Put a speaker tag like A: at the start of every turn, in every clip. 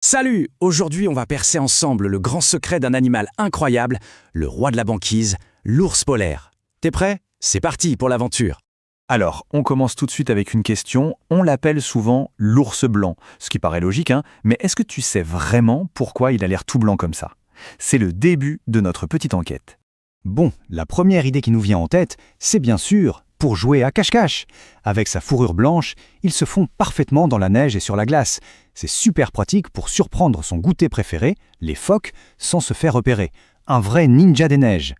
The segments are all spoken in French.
A: Salut! Aujourd'hui, on va percer ensemble le grand secret d'un animal incroyable, le roi de la banquise, l'ours polaire. T'es prêt? C'est parti pour l'aventure!
B: Alors, on commence tout de suite avec une question. On l'appelle souvent l'ours blanc, ce qui paraît logique, hein, mais est-ce que tu sais vraiment pourquoi il a l'air tout blanc comme ça? C'est le début de notre petite enquête.
C: Bon, la première idée qui nous vient en tête, c'est bien sûr pour jouer à cache-cache. Avec sa fourrure blanche, il se fond parfaitement dans la neige et sur la glace. C'est super pratique pour surprendre son goûter préféré, les phoques, sans se faire repérer. Un vrai ninja des neiges.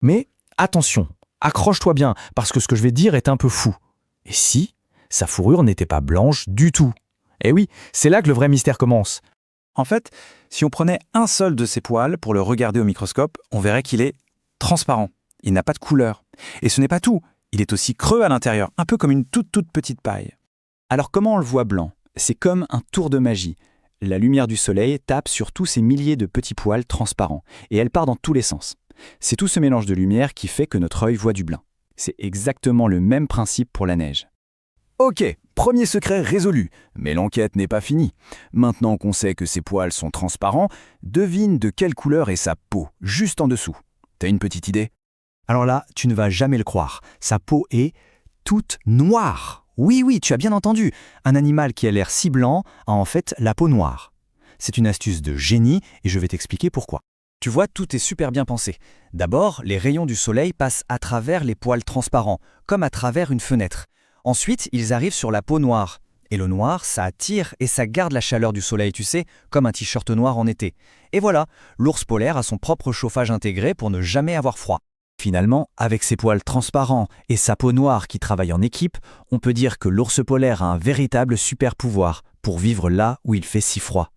D: Mais attention, accroche-toi bien, parce que ce que je vais dire est un peu fou. Et si sa fourrure n'était pas blanche du tout? Eh oui, c'est là que le vrai mystère commence.
B: En fait, si on prenait un seul de ses poils pour le regarder au microscope, on verrait qu'il est transparent. Il n'a pas de couleur. Et ce n'est pas tout. Il est aussi creux à l'intérieur, un peu comme une toute petite paille.
C: Alors comment on le voit blanc? C'est comme un tour de magie. La lumière du soleil tape sur tous ces milliers de petits poils transparents, et elle part dans tous les sens. C'est tout ce mélange de lumière qui fait que notre œil voit du blanc. C'est exactement le même principe pour la neige.
B: Ok, premier secret résolu, mais l'enquête n'est pas finie. Maintenant qu'on sait que ses poils sont transparents, devine de quelle couleur est sa peau, juste en dessous. T'as une petite idée?
C: Alors là, tu ne vas jamais le croire. Sa peau est toute noire. Oui, tu as bien entendu. Un animal qui a l'air si blanc a en fait la peau noire. C'est une astuce de génie et je vais t'expliquer pourquoi. Tu vois, tout est super bien pensé. D'abord, les rayons du soleil passent à travers les poils transparents, comme à travers une fenêtre. Ensuite, ils arrivent sur la peau noire. Et le noir, ça attire et ça garde la chaleur du soleil, tu sais, comme un t-shirt noir en été. Et voilà, l'ours polaire a son propre chauffage intégré pour ne jamais avoir froid. Finalement, avec ses poils transparents et sa peau noire qui travaille en équipe, on peut dire que l'ours polaire a un véritable super pouvoir pour vivre là où il fait si froid.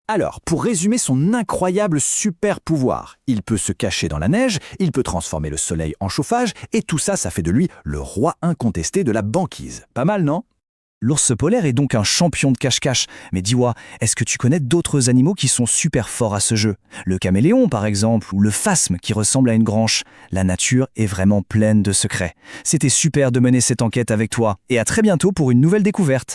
B: Alors, pour résumer son incroyable super pouvoir, il peut se cacher dans la neige, il peut transformer le soleil en chauffage, et tout ça, ça fait de lui le roi incontesté de la banquise. Pas mal, non?
C: L'ours polaire est donc un champion de cache-cache. Mais dis-moi, est-ce que tu connais d'autres animaux qui sont super forts à ce jeu? Le caméléon, par exemple, ou le phasme qui ressemble à une branche. La nature est vraiment pleine de secrets. C'était super de mener cette enquête avec toi. Et à très bientôt pour une nouvelle découverte.